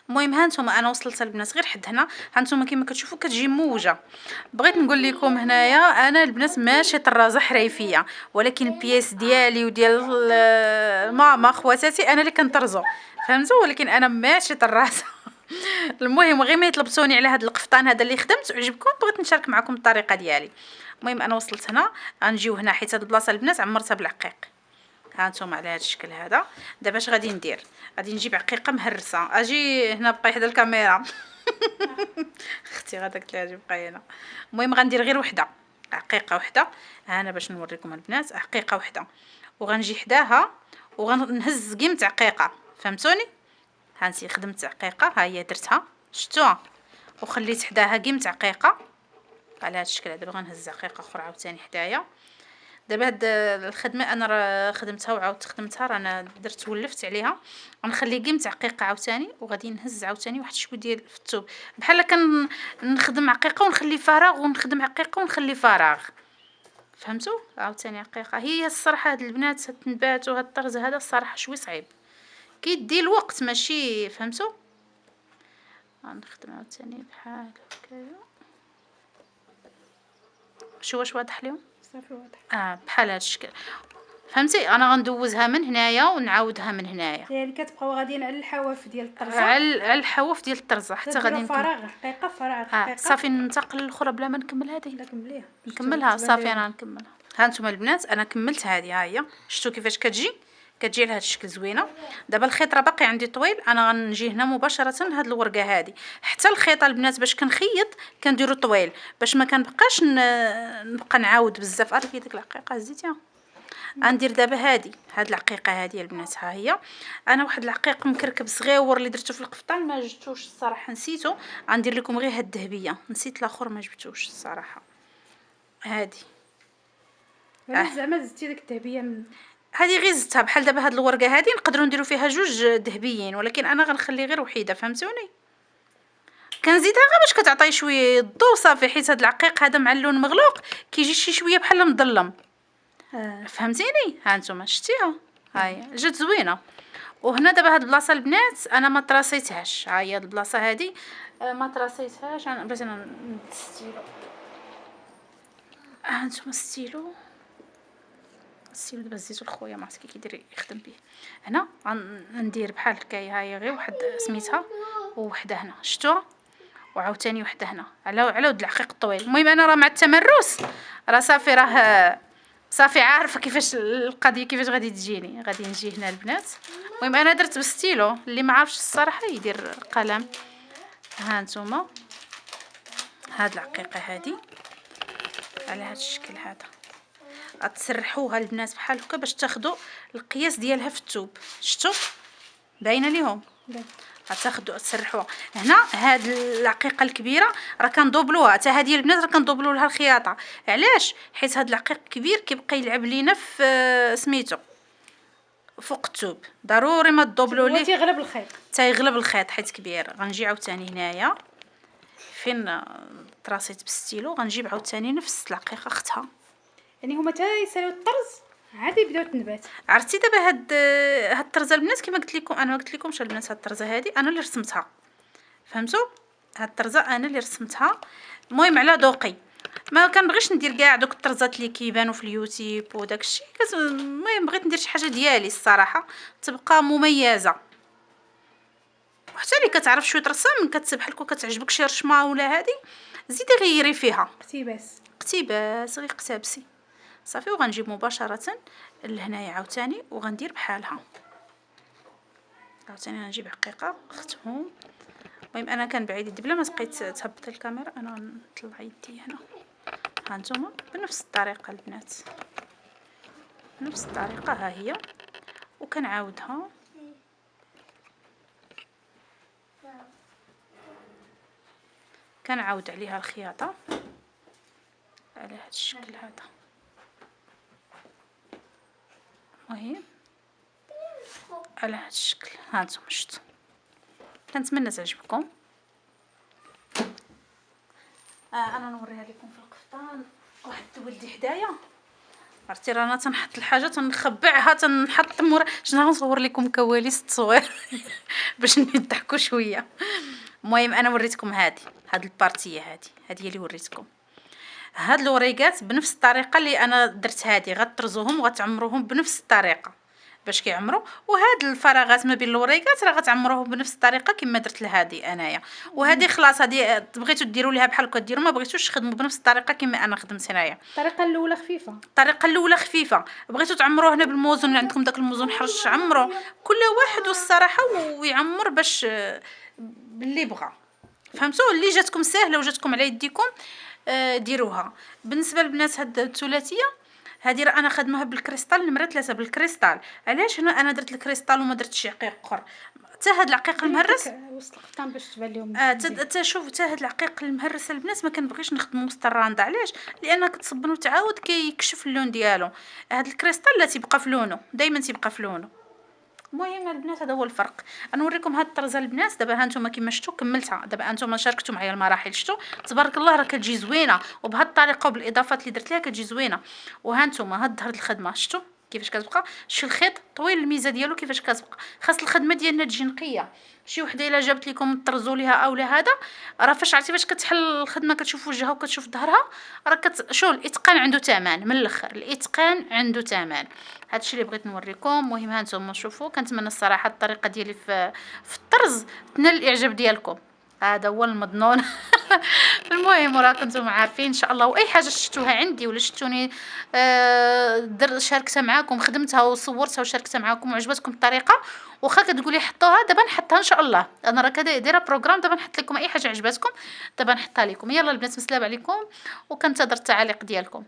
المهم ها نتوما انا وصلت البنات غير حد هنا، ها نتوما كما كتشوفوا كتجي موجه. بغيت نقول لكم هنايا انا البنات ماشي طرازه حريفيه، ولكن البياس ديالي وديال ماما خواتاتي انا اللي كنطرزو، فهمتوا؟ ولكن انا ماشي طرازه. المهم غير ما يطلبتوني على هذا القفطان هذا اللي خدمت وعجبكم، بغيت نشارك معكم الطريقه ديالي. المهم انا وصلت هنا، غنجيو هنا حيت هاد البلاصه البنات عمرتها بالعقيق. ها نتوما على هذا الشكل هذا. دابا اش غادي ندير؟ غادي نجيب عقيقه مهرسه. اجي هنا بقاي حدا الكاميرا. اختي غادا قلت لها اجي بقاي هنا. المهم غندير غير وحده، عقيقه وحده. ها انا باش نوريكم البنات عقيقه وحده، وغنجي حداها وغنهز قيمه عقيقه، فهمتوني؟ ها انتي خدمت عقيقه، ها هي درتها، شفتوها؟ وخليت حداها قيمه عقيقه على هذا الشكل. دابا غنهز عقيقه اخرى عاوتاني حدايا. دابا هاد الخدمه انا راه خدمتها وعاودت خدمتها، رانا درت ولفت عليها. غنخلي قيمه عقيقه عاوتاني، وغادي نهز عاوتاني واحد شويه ديال في الثوب، بحال نخدم عقيقه ونخلي فراغ ونخدم عقيقه ونخلي فراغ، فهمتوا؟ عاوتاني عقيقه. هي الصراحه هاد البنات هاد التنبات وهاد الطرز هذا الصراحه شوي صعيب، كيدي الوقت ماشي، فهمتوا؟ غنخدم عاوتاني بحال هكايا. شو واش واضح اليوم؟ صافي واضح. بحال هاد الشكل، فهمتي؟ انا غندوزها من هنايا ونعاودها من هنايا، يعني كتبقاو غاديين على الحواف ديال الطرزه، على الحواف ديال الطرزه حتى غادي نكمل. فراغ حقيقه فراغ حقيقه. صافي ننتقل للاخرى بلا ما نكمل هذه. لا كمليها نكملها صافي انا نكملها. ها نتوما البنات انا كملت هذه، ها هي شفتوا كيفاش كتجي على هذا الشكل زوينه. دابا الخيط راه باقي عندي طويل، انا غنجي هنا مباشره لهاد الورقه هذه. حتى الخيط البنات باش كنخيط كنديرو طويل باش ما كنبقاش نبقى نعاود بزاف. عرفتي ديك العقيقه هزيتيها؟ غندير دابا هاد العقيقه هذه البنات، ها هي. انا واحد العقيق مكركب صغيور اللي درتو في القفطان ما جبتوش الصراحه، نسيتو. غندير لكم غير هاد الذهبيه، نسيت الاخر ما جبتوش الصراحه. هادي زعما زدتي ديك الذهبيه من هذه غير زدتها بحال دابا هاد الورقه هذه نقدروا نديروا فيها جوج ذهبيين، ولكن انا غنخلي غير وحيده، فهمتوني؟ كنزيدها غير باش كتعطي شويه الضوء صافي، حيت هاد العقيق هذا مع اللون مغلوق كيجي شي شويه بحال مظلم، فهمتيني؟ ها نتوما شتيها، ها هي جات زوينه. وهنا دابا هاد البلاصه البنات انا ما طراسيتهاش، ها هي هاد البلاصه هادي ما طراسيتهاش. انا بغيت نستيلو، ها نتوما ستيلو دابا زيتو لخويا ما عرفت كيدير يخدم به. هنا غندير بحال هكايا، ها هي غير واحد سميتها ووحده هنا، شفتوها؟ وعاوتاني وحده هنا على ود العقيق الطويل. المهم انا راه مع التمرس راه صافي، راه صافي عارفه كيفاش القضيه كيفاش غادي تجيني. غادي نجي هنا البنات. المهم انا درت بستيلو، اللي ما عارفش الصراحه يدير قلم. ها نتوما هاد العقيقه هادي على هاد الشكل هذا غتسرحوها البنات بحال هكا باش تاخذوا القياس ديالها في الثوب. شفتوا باينه ليهم؟ غتاخذوا تسرحوها. هنا هاد العقيقه الكبيره راه كندوبلوها، حتى هذه البنات راه كندوبلوا لها الخياطه. علاش؟ حيت هاد العقيق كبير كيبقى يلعب لينا في سميتو فوق الثوب، ضروري ما تدوبلوا ليه تيغلب الخيط، تيغلب الخيط حيت كبير. غنجي عاوتاني هنايا فين طراسيت بالستيلو، غنجيب عاوتاني نفس العقيقه اختها. يعني هما تيساليو الطرز عاد يبداو التنبات. عرفتي دابا هاد الطرزه البنات كما قلت لكم، انا ما قلت لكمش البنات هاد الطرزه هذه انا اللي رسمتها، فهمتوا؟ هاد الطرزه انا اللي رسمتها. المهم على ذوقي، ما كنبغيش ندير كاع دوك الطرزات اللي كيبانوا في اليوتيوب وداكشي. المهم بغيت ندير شي حاجه ديالي الصراحه تبقى مميزه، وحتى اللي كتعرف شويه ترسم كتسبح لك وكتعجبك شي رشمه ولا هذه زيدي غيري فيها اقتباس غير اقتبسي صافي. وغنجيب مباشره لهنايا عاوتاني وغندير بحالها عاوتاني. غنجيب عقيقه اختهم. المهم انا كنبعد يدي بلا ما تبقيت تهبط الكاميرا، انا غنطلع يدي هنا. ها نتوما بنفس الطريقه البنات، بنفس الطريقه ها هي، وكنعاودها كنعاود عليها الخياطه على هذا الشكل هذا. المهم على هذا الشكل ها نتوما شفتوا. كنتمنى تعجبكم. انا نوريها لكم في القفطان. واحد ولدي حدايا، عرفتي رانا تنحط الحاجه تنخبعها تنحط مورا. شنو غنصور لكم كواليس التصوير. باش نضحكوا شويه. المهم انا وريتكم هاد البارتيه، هذه اللي وريتكم. هاد الوريقات بنفس الطريقه اللي انا درت، هذه غترزوهم وغتعمروهم بنفس الطريقه باش كيعمروا، وهاد الفراغات ما بين الوريقات راه غتعمروهم بنفس الطريقه كما درت لهادي انايا. وهذه خلاص، هذه بغيتو ديروا ليها بحال هكا ديروا، ما بغيتوش تخدموا بنفس الطريقه كما انا خدمت هنايا. الطريقه الاولى خفيفه، الطريقه الاولى خفيفه، بغيتو تعمروه هنا بالموزون اللي عندكم داك الموزون حرش، عمروا كل واحد والصراحه ويعمر باش باللي بغى. فهمتوا؟ اللي جاتكم ساهله وجاتكم على يديكم ديروها. بالنسبه للبنات هاد الثلاثيه هذه راه انا خدمها بالكريستال نمره 3 بالكريستال. علاش هنا انا درت الكريستال وما درتش عقيق اخر؟ حتى هاد العقيق المهرس وسط القطان باش تبان لهم. شوف حتى هاد العقيق المهرس البنات ما كنبغيش نخدمو وسط الراندا. علاش؟ لان كتصبن وتعاود كيكشف اللون ديالو. هاد الكريستال لا تيبقى في لونه، دائما تيبقى في لونه. المهم البنات هذا هو الفرق. انا نوريكم هاد الطرزه البنات. دابا ها نتوما كما شفتوا كملتها. دابا انتم شاركتوا معايا المراحل، شفتوا تبارك الله راه كتجي زوينه، وبهاد الطريقه وبالاضافات اللي درت لها كتجي زوينه. وها نتوما هاد ظهر الخدمه شفتوا كيفاش كتبقى. شتي الخيط طويل، الميزه ديالو كيفاش كتبقى. خاص الخدمه ديالنا تجي نقيه. شي وحده الا جابت لكم طرزوا ليها او لا هذا، راه فاش عرفتي فاش كتحل الخدمه كتشوف وجهها وكتشوف ظهرها، راه شو الاتقان عنده ثمن. من الاخر الاتقان عنده ثمن. هادشي اللي بغيت نوريكم. المهم ها نتوما شوفوا، كنتمنى الصراحه الطريقه ديالي في الطرز تنال الاعجاب ديالكم. هذا هو المضنون. المهم راكم نتوما عارفين ان شاء الله. واي حاجه شفتوها عندي ولا شفتوني شاركتها معاكم، خدمتها وصورتها وشاركتها معاكم وعجبتكم الطريقه، واخا كتقولي حطوها دابا نحطها ان شاء الله. انا راه دايره بروغرام دابا نحط لكم اي حاجه عجبتكم دابا نحطها لكم. يلا البنات مسلاب عليكم وكنتظر التعاليق ديالكم.